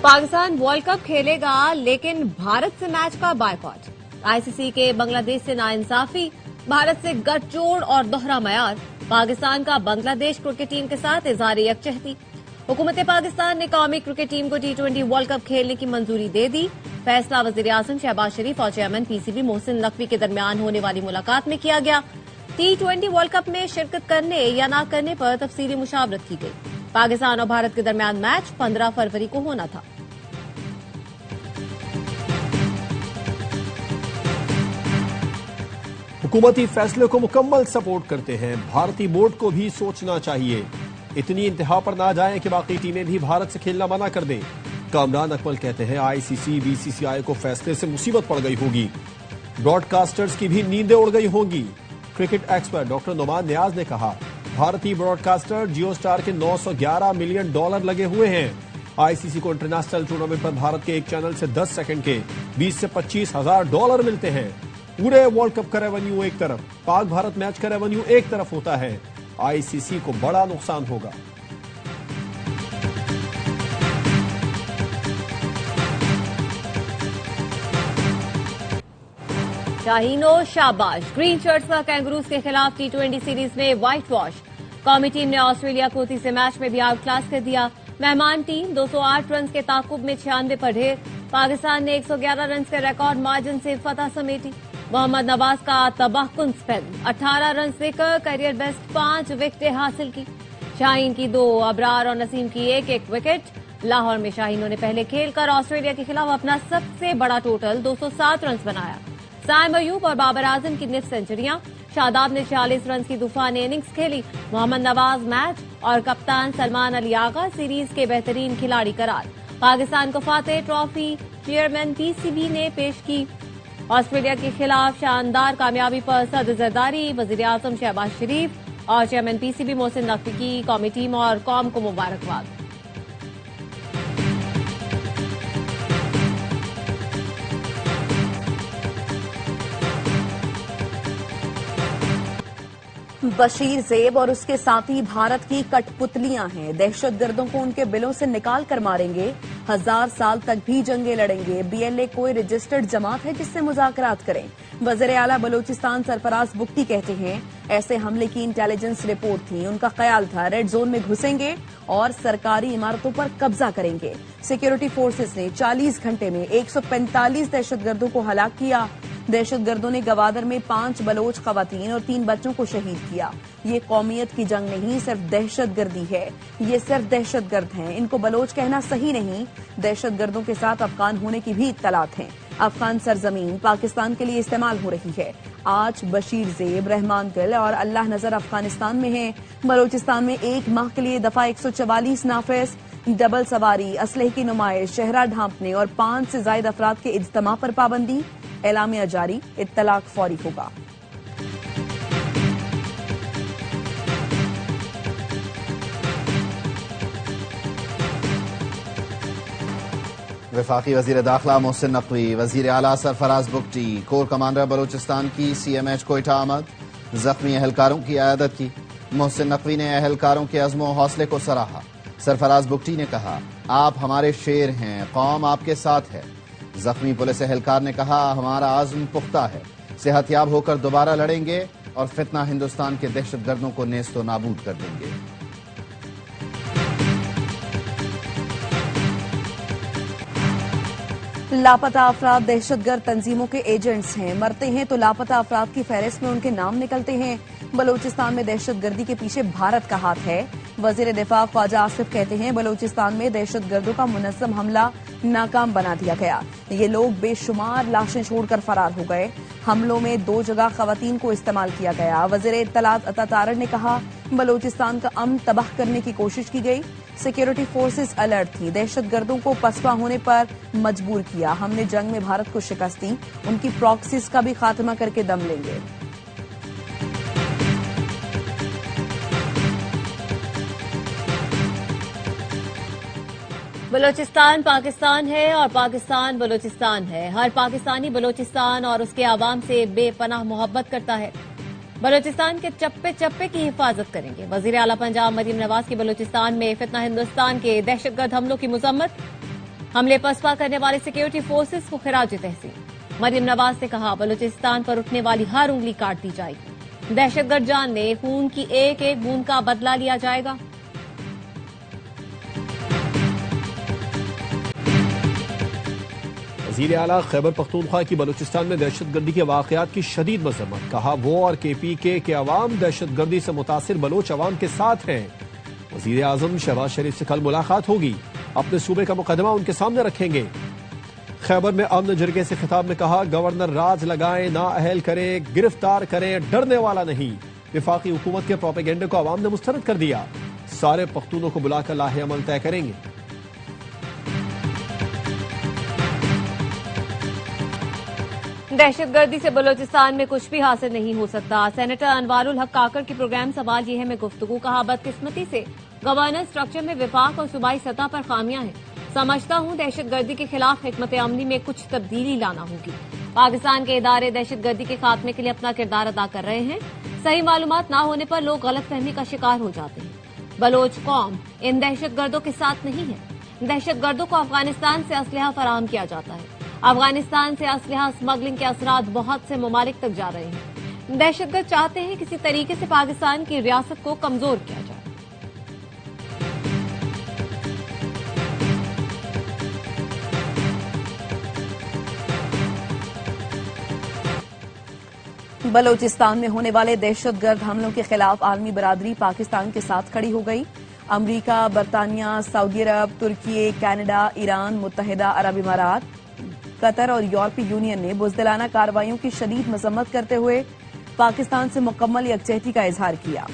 Pakistan world cup खेलेगा लेकिन भारत से मैच का बायकॉट। आईसीसी के बांग्लादेश से नाइंसाफी, भारत से गठजोड़ और दोहरा मयार। पाकिस्तान का बांग्लादेश क्रिकेट टीम के साथ इजहार यकजहती। हुकूमत पाकिस्तान ने कौमी क्रिकेट टीम को T20 वर्ल्ड कप खेलने की मंजूरी दे दी। फैसला वजीर आजम शहबाज शरीफ और चेयरमैन पीसीबी मोहसिन नकवी के दरमियान होने वाली मुलाकात में किया गया। T20 वर्ल्ड कप में शिरकत करने या न करने पर तफसीली मुशावरत की गई। पाकिस्तान और भारत के दरमियान मैच 15 फरवरी को होना था। हुकूमती फैसले को मुकम्मल सपोर्ट करते हैं। भारतीय बोर्ड को भी सोचना चाहिए, इतनी इंतहा पर ना जाएं कि बाकी टीमें भी भारत से खेलना मना कर दें। कामरान अकमल कहते हैं आईसीसी बीसीसीआई को फैसले से मुसीबत पड़ गई होगी, ब्रॉडकास्टर्स की भी नींदें उड़ गई होंगी। क्रिकेट एक्सपर्ट डॉक्टर नुमान नियाज ने कहा भारतीय ब्रॉडकास्टर जियो स्टार के $911 मिलियन लगे हुए हैं। आईसीसी को इंटरनेशनल टूर्नामेंट पर भारत के एक चैनल से 10 सेकंड के 20 से 25 हजार डॉलर मिलते हैं। पूरे वर्ल्ड कप का रेवेन्यू एक तरफ, पाक भारत मैच का रेवेन्यू एक तरफ होता है। आईसीसी को बड़ा नुकसान होगा। शाहीनो शाबाश, ग्रीन शर्ट्स का कैंगरूज के खिलाफ T20 सीरीज में व्हाइट वॉश। कौमी टीम ने ऑस्ट्रेलिया को तीसरे मैच में भी आउट क्लास कर दिया। मेहमान टीम 208 रन के ताकुब में 96 पर ढेर। पाकिस्तान ने 111 रन के रिकॉर्ड मार्जिन से फतह समेटी। मोहम्मद नवाज का तबाहकुन स्पेल, 18 रन देकर करियर बेस्ट 5 विकेटें हासिल की। शाहीन की 2, अबरार और नसीम की एक एक विकेट। लाहौर में शाहीनों ने पहले खेलकर ऑस्ट्रेलिया के खिलाफ अपना सबसे बड़ा टोटल 207 रन बनाया। साइम अयूब और बाबर आजम की निफ सेंचुरियां। शादाब ने 40 रन की तूफानी इनिंग्स खेली। मोहम्मद नवाज मैच और कप्तान सलमान अली आगा सीरीज के बेहतरीन खिलाड़ी करार। पाकिस्तान को फातेह ट्रॉफी चेयरमैन पीसीबी ने पेश की। ऑस्ट्रेलिया के खिलाफ शानदार कामयाबी पर सदर जरदारी, वजीर आजम शहबाज शरीफ और चेयरमैन पीसीबी मोहसिन नकवी की कौमी टीम और कौम को मुबारकबाद। बशीर ज़ेब और उसके साथी भारत की कठपुतलियां हैं। दहशतगर्दों को उनके बिलों से निकाल कर मारेंगे। 1000 साल तक भी जंगे लड़ेंगे। बीएलए कोई रजिस्टर्ड जमात है जिससे मुज़ाकरात करें। वज़ीर आला बलूचिस्तान सरफराज बुख्ती कहते हैं ऐसे हमले की इंटेलिजेंस रिपोर्ट थी। उनका ख्याल था रेड जोन में घुसेंगे और सरकारी इमारतों पर कब्जा करेंगे। सिक्योरिटी फोर्सेस ने 40 घंटे में 145 दहशतगर्दों को हलाक किया। दहशतगर्दों ने गवादर में 5 बलोच खवातीन और 3 बच्चों को शहीद किया। ये कौमियत की जंग नहीं, सिर्फ दहशतगर्दी है। ये सिर्फ दहशतगर्द हैं, इनको बलोच कहना सही नहीं। दहशतगर्दों के साथ अफगान होने की भी इत्तलात हैं। अफगान सरजमीन पाकिस्तान के लिए इस्तेमाल हो रही है। आज बशीर ज़ेब, रहमान दिल और अल्लाह नजर अफगानिस्तान में हैं। बलोचिस्तान में 1 माह के लिए दफा 144 नाफिज। डबल सवारी, असलहे की नुमाइश, शहरा ढांपने और 5 से ज्यादा अफराद के इज्तिमा पर पाबंदी। एलामिया जारी, इत्तलाक फौरी होगा। वफाकी वजीर दाखिला मोहसिन नकवी, वजीर आला सरफराज बुख्ती, कोर कमांडर बलूचिस्तान की CMH कोयटा आमद। जख्मी अहलकारों की आयादत की। मोहसिन नकवी ने अहलकारों के अज़्म व हौसले को सराहा। सरफराज बुख्ती ने कहा आप हमारे शेर हैं, कौम आपके साथ है। जख्मी पुलिस एहलकार ने कहा हमारा आज़्म पुख्ता है, सेहतयाब होकर दोबारा लड़ेंगे और फितना हिंदुस्तान के दहशतगर्दों को नेस्तो नाबूद कर देंगे। लापता अफराद दहशतगर्द तंजीमों के एजेंट्स हैं। मरते हैं तो लापता अफराद की फहरिस्त में उनके नाम निकलते हैं। बलूचिस्तान में दहशतगर्दी के पीछे भारत का हाथ है। वजीर दिफा ख्वाजा आसिफ कहते हैं बलूचिस्तान में दहशतगर्दों का मुनज़्ज़म हमला नाकाम बना दिया गया। ये लोग बेशुमार लाशें छोड़कर फरार हो गए। हमलों में 2 जगह खवातीन को इस्तेमाल किया गया। वजीर इत्तलात अता तारड़ ने कहा बलूचिस्तान का अमन तबाह करने की कोशिश की गई। सिक्योरिटी फोर्सेस अलर्ट थी, दहशतगर्दों को पसपा होने पर मजबूर किया। हमने जंग में भारत को शिकस्त दी, उनकी प्रॉक्सीज का भी खात्मा करके दम लेंगे। बलूचिस्तान पाकिस्तान है और पाकिस्तान बलूचिस्तान है। हर पाकिस्तानी बलूचिस्तान और उसके आवाम से बेपनाह मोहब्बत करता है। बलूचिस्तान के चप्पे चप्पे की हिफाजत करेंगे। वजीर आला पंजाब मरीम नवाज की बलूचिस्तान में फितना हिंदुस्तान के दहशतगर्द हमलों की मजम्मत। हमले पसपा करने वाले सिक्योरिटी फोर्सेस को खिराज तहसीन। मरियम नवाज ने कहा, बलूचिस्तान पर उठने वाली हर उंगली काट दी जाएगी। दहशतगर्द जानने खून की एक एक बूंद का बदला लिया जाएगा। वज़ीर आला खैबर पख्तूनख्वा की बलूचिस्तान में दहशतगर्दी के वाक़यात की शदीद मज़म्मत। कहा, वो और KPK के अवाम दहशतगर्दी से मुतासिर बलोच अवाम के साथ हैं। वज़ीर आज़म शहबाज शरीफ से कल मुलाकात होगी, अपने सूबे का मुकदमा उनके सामने रखेंगे। खैबर में अमन जरगे से खिताब में कहा, गवर्नर राज लगाएं, नाअहल करें, गिरफ्तार करें, डरने वाला नहीं। विफाकी हुकूमत के प्रोपेगेंडे को अवाम ने मुस्तरद कर दिया। सारे पख्तूनों को बुलाकर लाहे अमल तय करेंगे। दहशतगर्दी से बलूचिस्तान में कुछ भी हासिल नहीं हो सकता। सेनेटर अनवारुल हक काकड़ की प्रोग्राम सवाल ये है में गुफ्तगू। कहा, बदकिस्मती से गवर्नेंस स्ट्रक्चर में विफाक और सूबाई सतह पर खामियां हैं। समझता हूं दहशतगर्दी के खिलाफ हिकमत अमली में कुछ तब्दीली लाना होगी। पाकिस्तान के इदारे दहशतगर्दी के खात्मे के लिए अपना किरदार अदा कर रहे हैं। सही मालूमात ना होने पर लोग गलतफहमी का शिकार हो जाते हैं। बलोच कौम इन दहशतगर्दों के साथ नहीं है। दहशतगर्दों को अफगानिस्तान से असलहा फराहम किया जाता है। अफगानिस्तान से असलहा स्मगलिंग के असरात बहुत से ममालिक तक जा रहे हैं। दहशतगर्द चाहते हैं किसी तरीके से पाकिस्तान की रियासत को कमजोर किया जाए। बलूचिस्तान में होने वाले दहशतगर्द हमलों के खिलाफ आलमी बरादरी पाकिस्तान के साथ खड़ी हो गई। अमरीका, बरतानिया, सऊदी अरब, तुर्की, कनाडा, ईरान, मुत्तहिदा अरब इमारात, कतर और यूरोपीय यूनियन ने बुज़दिलाना कार्रवाइयों की शदीद मजम्मत करते हुए पाकिस्तान से मुकम्मल यकजहती का इजहार किया।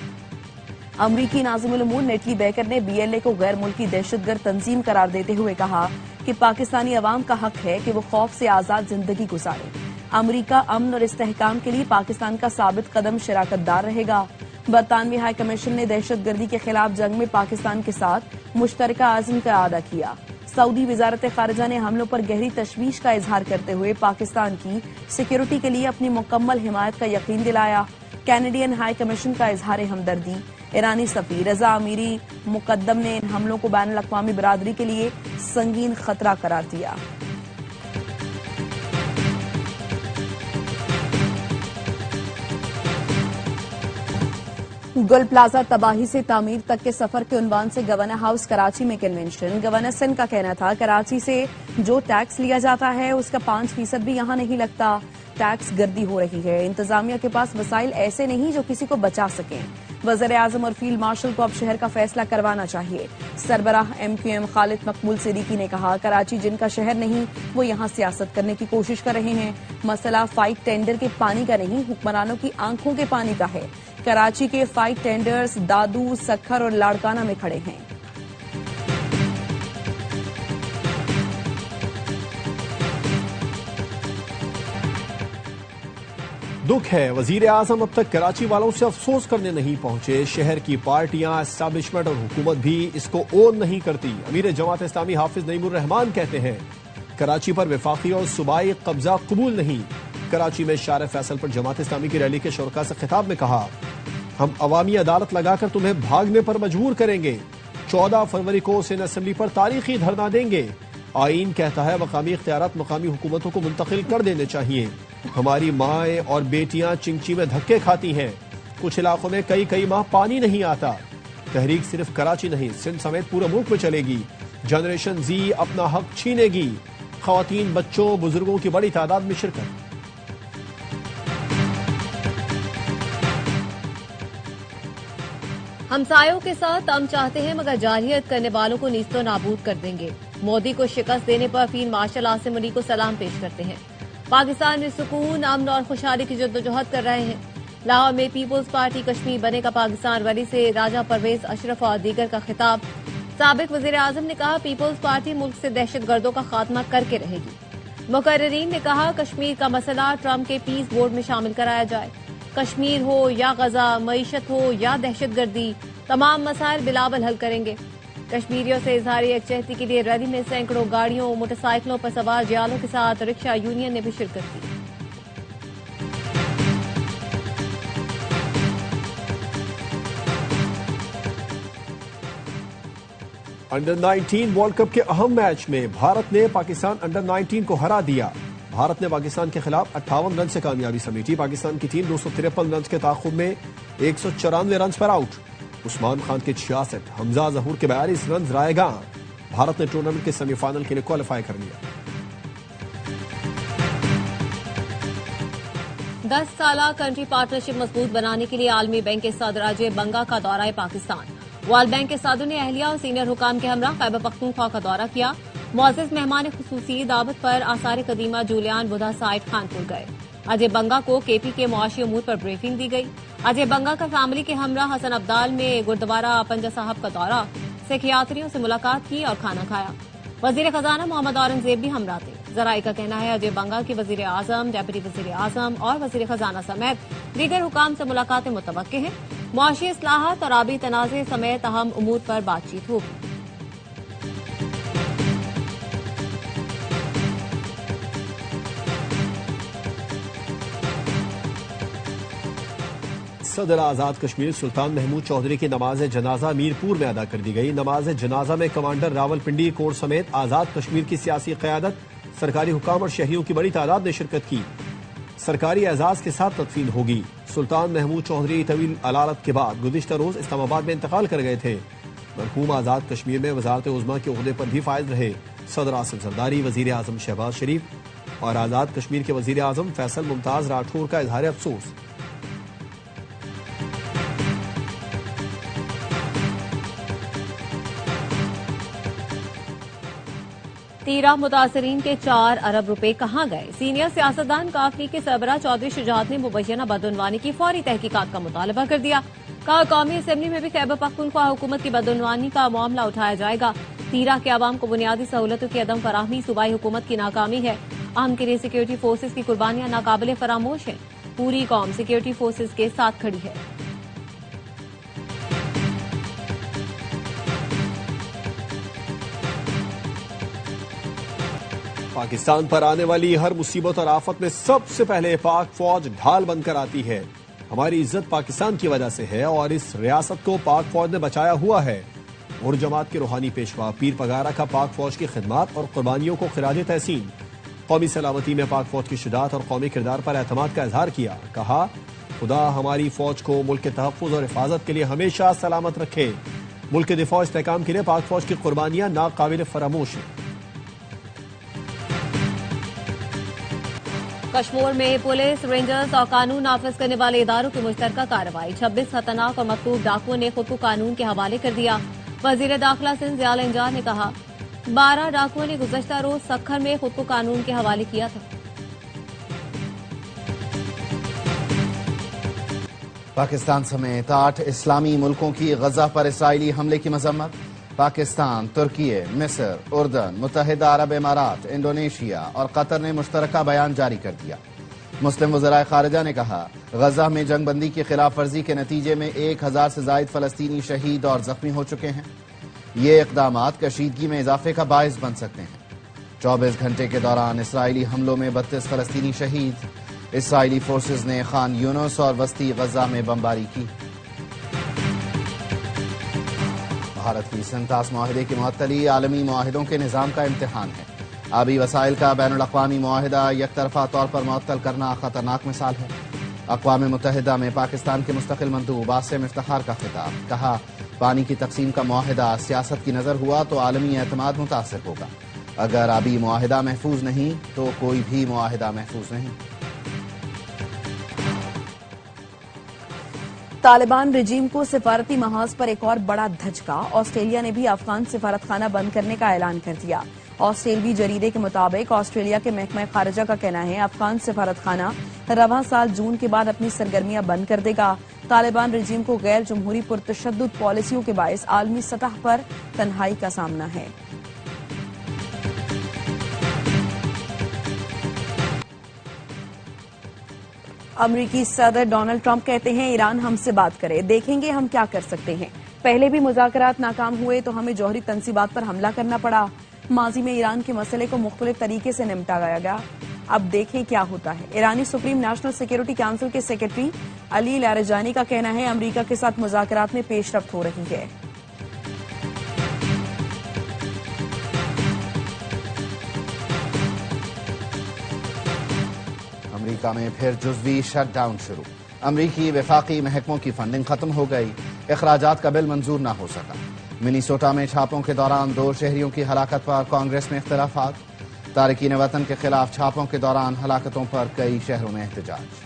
अमरीकी नाज़िमुल उमूर नेटली बेकर ने BLA को गैर मुल्की दहशतगर्द तंजीम करार देते हुए कहा कि पाकिस्तानी अवाम का हक है कि वो खौफ से आजाद जिंदगी गुजारे। अमरीका अमन और इस्तेहकाम के लिए पाकिस्तान का साबित कदम शराकतदार रहेगा। बरतानवी हाई कमीशन ने दहशतगर्दी के खिलाफ जंग में पाकिस्तान के साथ मुश्तरका आज़म का अदा किया। सऊदी वजारत खारजा ने हमलों पर गहरी तशवीश का इजहार करते हुए पाकिस्तान की सिक्योरिटी के लिए अपनी मुकम्मल हिमायत का यकीन दिलाया। कैनेडियन हाई कमीशन का इजहार हमदर्दी। ईरानी सफीर रजा अमीरी मुकद्दम ने इन हमलों को बैनुल अक़वामी बरादरी के लिए संगीन खतरा करार दिया। गुल प्लाजा तबाही से तामीर तक के सफर के उन्वान से गवर्नर हाउस कराची में कन्वेंशन। गवर्नर सिंध का कहना था, कराची से जो टैक्स लिया जाता है उसका 5% भी यहां नहीं लगता। टैक्स गर्दी हो रही है। इंतजामिया के पास वसाइल ऐसे नहीं जो किसी को बचा सकें। वज़ीर आज़म और फील्ड मार्शल को अब शहर का फैसला करवाना चाहिए। सरबराह MQM खालिद मकबूल सिद्दीकी ने कहा, कराची जिनका शहर नहीं वो यहाँ सियासत करने की कोशिश कर रहे हैं। मसला फाइट टेंडर के पानी का नहीं, हुक्मरानों की आंखों के पानी का है। कराची के फाइट टेंडर्स दादू, सखर और लाड़काना में खड़े हैं। दुख है, वजीर आजम अब तक कराची वालों से अफसोस करने नहीं पहुंचे। शहर की पार्टियां, एस्टैब्लिशमेंट और हुकूमत भी इसको ओन नहीं करती। अमीर जमात इस्लामी हाफिज नईमुर रहमान कहते हैं, कराची पर वफाकी और सूबाई कब्जा कबूल नहीं। कराची में शार फैसल पर जमात इस्लामी की रैली के शुरका से खिताब में कहा, हम अवामी अदालत लगाकर तुम्हें भागने पर मजबूर करेंगे। 14 फरवरी को सिंध असेंबली पर तारीखी धरना देंगे। आईन कहता है मकामी इख्तियारात मकामी हुकूमतों को मुंतकिल कर देने चाहिए। हमारी माएँ और बेटियां चिंची में धक्के खाती हैं। कुछ इलाकों में कई माह पानी नहीं आता। तहरीक सिर्फ कराची नहीं, सिंध समेत पूरे मुल्क में चलेगी। जनरेशन Z अपना हक छीनेगी। खवातीन, बच्चों, बुजुर्गों की बड़ी तादाद में शिरकत। हमसायों के साथ हम चाहते हैं मगर जारहियत करने वालों को नीस्तो नाबूद कर देंगे। मोदी को शिकस्त देने पर फील्ड मार्शल आसिम अली को सलाम पेश करते हैं। पाकिस्तान में सुकून, अमन और खुशहाली की जद्दोजहद कर रहे हैं। लाहौर में पीपुल्स पार्टी कश्मीर बनेगा पाकिस्तान रैली से राजा परवेज अशरफ और दीगर का खिताब। साबिक वजीर आजम ने कहा, पीपुल्स पार्टी मुल्क से दहशतगर्दों का खात्मा करके रहेगी। मुकर्ररीन ने कहा, कश्मीर का मसला ट्रंप के पीस बोर्ड में शामिल कराया जाए। कश्मीर हो या गजा, मईशत हो या दहशतगर्दी, तमाम मसाइल बिलावल हल करेंगे। कश्मीरियों से इजहार यकजहती के लिए रैली में सैकड़ों गाड़ियों, मोटरसाइकिलों पर सवार जियालों के साथ रिक्शा यूनियन ने भी शिरकत की। अंडर 19 वर्ल्ड कप के अहम मैच में भारत ने पाकिस्तान अंडर 19 को हरा दिया। भारत ने पाकिस्तान के खिलाफ 58 रन से कामयाबी समेटी। पाकिस्तान की टीम 253 रन के ताक़ुब में 194 रन पर आउट। उस्मान खान के 66, हमजा जहूर के 42 रन रायगा। भारत ने टूर्नामेंट के सेमीफाइनल के लिए क्वालिफाई कर लिया। 10 साला कंट्री पार्टनरशिप मजबूत बनाने के लिए आलमी बैंक के सदर अजय बंगा का दौरा पाकिस्तान। वर्ल्ड बैंक के सदर ने अहलिया और सीनियर हुकाम के हमरा खैबर पख्तूनख्वा का दौरा किया। मुअज़्ज़ज़ मेहमान खुसूसी दावत पर आसार कदीमा जूलियान बुधा साइट खानपुर गए। अजय बंगा को केपी के मुआशी उमूर पर ब्रीफिंग दी गई। अजय बंगा का फैमिली के हमरा हसन अब्दाल में गुरुद्वारा पंजा साहब का दौरा, सिख यात्रियों से मुलाकात की और खाना खाया। वजीर खजाना मोहम्मद औरंगजेब भी हमरा थे। जराई का कहना है अजय बंगा की वजीर आजम, डेप्यूटी वजीर आजम और वजीर खजाना समेत दीगर हुकाम से मुलाकातें मुतवक्के हैं। मुआशी इस्लाहात और आबी तनाज़े समेत अहम उमूर पर बातचीत होगी। सदर आजाद कश्मीर सुल्तान महमूद चौधरी की नमाज जनाजा मीरपुर में अदा कर दी गई। नमाज जनाजा में कमांडर रावलपिंडी कोर समेत आजाद कश्मीर की सियासी क़यादत, सरकारी हुकाम और शहरियों की बड़ी तादाद ने शिरकत की। सरकारी एजाज के साथ तदफीन होगी। सुल्तान महमूद चौधरी तवील अलालत के बाद गुज़िश्ता रोज इस्लामाबाद में इंतकाल कर गए थे। मरहूम आजाद कश्मीर में वज़ारत उज़्मा के ओहदे पर भी फाइज रहे। सदर आसिफ जरदारी, वज़ीर आज़म शहबाज शरीफ और आजाद कश्मीर के वज़ीर आज़म फैसल मुमताज राठौर का इजहार अफसोस। तीरा मुतासरीन के 4 अरब रुपए कहाँ गए? सीनियर सियासतदान काफली के सरबराह चौधरी शुजात ने मुबैना बदउनवानी की फौरी तहकीकात का मुतालबा कर दिया। कहा कौमी असेंबली में भी खैबर पख्तूनख्वा हुकूमत की बदउनवानी का मामला उठाया जाएगा। तीरा के अवाम को बुनियादी सहूलतों की अदम फराहमी सूबाई हुकूमत की नाकामी है। आम के लिए सिक्योरिटी फोर्सेज की कुर्बानियां नाकाबिले फरामोश हैं। पूरी कौम सिक्योरिटी फोर्सेज के साथ खड़ी है। पाकिस्तान पर आने वाली हर मुसीबत और आफत में सबसे पहले पाक फौज ढाल बनकर आती है। हमारी इज्जत पाकिस्तान की वजह से है और इस रियासत को पाक फौज ने बचाया हुआ है। और जमात के रूहानी पेशवा पीर पगारा का पाक फौज की खिदमत और कुर्बानियों को खिराज तहसीन। कौमी सलामती में पाक फौज की शुजाअत और कौमी किरदार पर एतमाद का इजहार किया। कहा खुदा हमारी फौज को मुल्क के तहफ़्फ़ुज़ और हिफाजत के लिए हमेशा सलामत रखे। मुल्क के दिफा और इस्तेहकाम के लिए पाक फौज की कुर्बानियां नाकाबिल फरामोश हैं। कश्मीर में पुलिस, रेंजर्स और कानून नाफिज करने वाले इदारों की मुश्तरका कार्रवाई। 26 खतरनाक और मकतूब डाकुओं ने खुद को कानून के हवाले कर दिया। वजीर दाखिला सिंध ज़ियाल इंजार ने कहा 12 डाकुओं ने गुज़श्ता रोज सखर में खुद को कानून के हवाले किया था। पाकिस्तान समेत 8 इस्लामी मुल्कों की गजा पर इसराइली हमले की मजम्मत। पाकिस्तान, तुर्की, मिस्र, उर्दन, मुत्तहिदा अरब इमारात, इंडोनेशिया और कतर ने मुश्तरका बयान जारी कर दिया। मुस्लिम वज़राए खारिजा ने कहा गजा में जंग बंदी की खिलाफ वर्जी के नतीजे में 1000 से जायद फलस्तीनी शहीद और जख्मी हो चुके हैं। ये इक़दामात कशीदगी में इजाफे का बायस बन सकते हैं। 24 घंटे के दौरान इसराइली हमलों में 32 फलस्तीनी शहीद। इसराइली फोर्सेज ने खान यूनुस और वस्ती गजा में बमबारी की। भारत की संतास मुआहिदे की मुअत्तली आलमी मुआहिदों के निज़ाम का इम्तिहान है। आबी वसाइल का बैनुल अक़वामी मुआहिदा यकतरफा तौर पर मुअत्तल करना खतरनाक मिसाल है। अक़वाम मुत्तहिदा में पाकिस्तान के मुस्तक़िल मंदूब आसिम इफ्तिखार का खिताब। कहा पानी की तक़सीम का मुआहिदा सियासत की नज़र हुआ तो आलमी एतमाद मुतासिर होगा। अगर आबी मुआहिदा महफूज नहीं तो कोई भी मुआहिदा महफूज नहीं। तालिबान रिजीम को सिफारती महाज पर एक और बड़ा धचका। ऑस्ट्रेलिया ने भी अफगान सिफारतखाना बंद करने का ऐलान कर दिया। ऑस्ट्रेलवी जरीदे के मुताबिक ऑस्ट्रेलिया के महकमा खारिजा का कहना है अफगान सिफारतखाना रवां साल जून के बाद अपनी सरगर्मियां बंद कर देगा। तालिबान रिजीम को गैर जमहूरी पुरतशद्दुद पॉलिसियों के बायस आलमी सतह पर तन्हाई का सामना है। अमरीकी सदर डोनाल्ड ट्रंप कहते हैं ईरान हमसे बात करे, देखेंगे हम क्या कर सकते हैं। पहले भी मुज़ाकरात नाकाम हुए तो हमें जौहरी तंसीबात पर हमला करना पड़ा। माजी में ईरान के मसले को मुख्तलिफ तरीके से निपटाया गया। अब देखें क्या होता है। ईरानी सुप्रीम नेशनल सिक्योरिटी काउंसिल के सेक्रेटरी अली लारजानी का कहना है अमरीका के साथ मुज़ाकरात में पेशरफ्त हो रही है। امریکہ میں پھر جزوی شٹ ڈاؤن شروع، امریکی وفاقی محکموں کی فنڈنگ ختم ہو گئی، اخراجات کا بل منظور نہ ہو سکا۔ منیسوٹا میں چھاپوں کے دوران 2 شہریوں کی ہلاکت پر کانگریس میں اختلافات، تارکین وطن کے خلاف چھاپوں کے دوران ہلاکتوں پر کئی شہروں میں احتجاج۔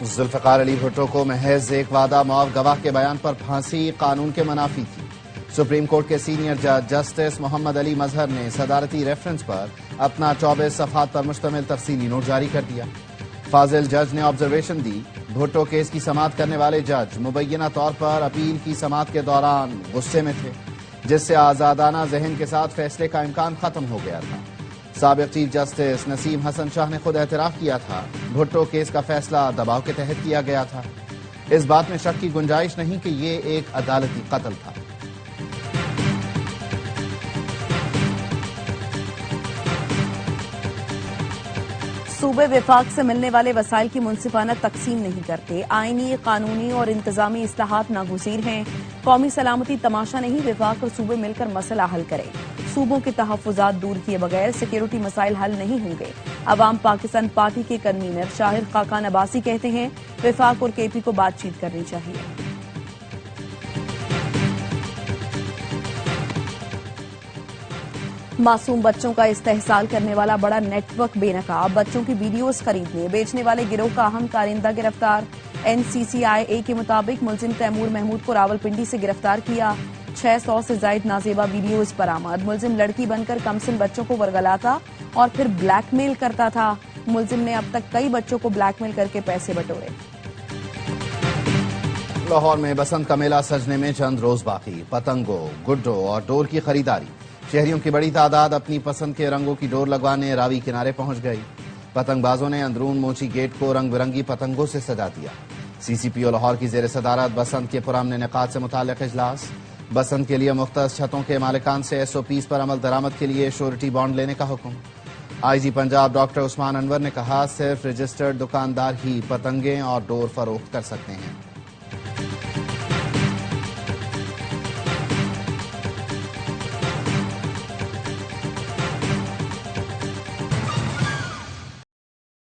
ذوالفقار علی بھٹو کو محض ایک وعدہ معاف گواہ کے بیان پر پھانسی قانون کے منافی تھی۔ سپریم کورٹ کے سینئر جج جسٹس محمد علی مظہر نے صدارتی ریفرنس پر اپنا 24 صفحات پر مشتمل تفصیلی نوٹ جاری کر دیا۔ فاضل جج نے آبزرویشن دی، بھٹو کیس کی سماعت کرنے والے جج مبینہ طور پر اپیل کی سماعت کے دوران غصے میں تھے، جس سے آزادانہ ذہن کے ساتھ فیصلے کا امکان ختم ہو گیا تھا۔ سابق چیف جسٹس نسیم حسن شاہ نے خود اعتراف کیا تھا، بھٹو کیس کا فیصلہ دباؤ کے تحت کیا گیا تھا۔ اس بات میں شک کی گنجائش نہیں کہ یہ ایک عدالتی قتل تھا۔ صوبے وفاق سے ملنے والے وسائل کی منصفانہ تقسیم نہیں کرتے، آئینی، قانونی اور انتظامی اصلاحات ناگزیر ہیں۔ قومی سلامتی تماشا نہیں، وفاق اور صوبے مل کر مسئلہ حل کریں۔ صوبوں کے تحفظات دور کیے بغیر سیکیورٹی مسائل حل نہیں ہوں گے۔ عوام پاکستان پارٹی کے کنوینر شاہد خاقان عباسی کہتے ہیں وفاق اور کے پی کو بات چیت کرنی چاہیے۔ معصوم بچوں کا استحصال کرنے والا بڑا نیٹ ورک بے نقاب، بچوں کی ویڈیوز خریدنے بیچنے والے گروہ کا اہم کارندہ گرفتار۔ NCCIA کے مطابق ملزم تیمور محمود کو راولپنڈی سے گرفتار کیا۔ 600 سے زائد نازیبا ویڈیوز برآمد۔ ملزم لڑکی بن کر کمسن بچوں کو ورگلاتا اور پھر بلیک میل کرتا تھا۔ ملزم نے اب تک کئی بچوں کو بلیک میل کر کے پیسے بٹورے۔ لاہور میں بسنت کا میلہ سجنے میں چند روز باقی، پتنگوں، گڈوں اور ڈور کی خریداری۔ شہریوں کی بڑی تعداد اپنی پسند کے رنگوں کی ڈور لگوانے راوی کنارے پہنچ گئی۔ پتنگ بازوں نے اندرون موچی گیٹ کو رنگ برنگی پتنگوں سے سجا دیا۔ CCPO لاہور کی زیر صدارت بسنت کے پرامن انعقاد سے متعلق اجلاس۔ بسنت کے لیے مختص چھتوں کے مالکان سے SOPs پر عمل درآمد کے لیے شورٹی بانڈ لینے کا حکم۔ IG پنجاب ڈاکٹر عثمان انور نے کہا صرف رجسٹرڈ دکاندار ہی پتنگیں اور ڈور فروخت کر سکتے ہیں۔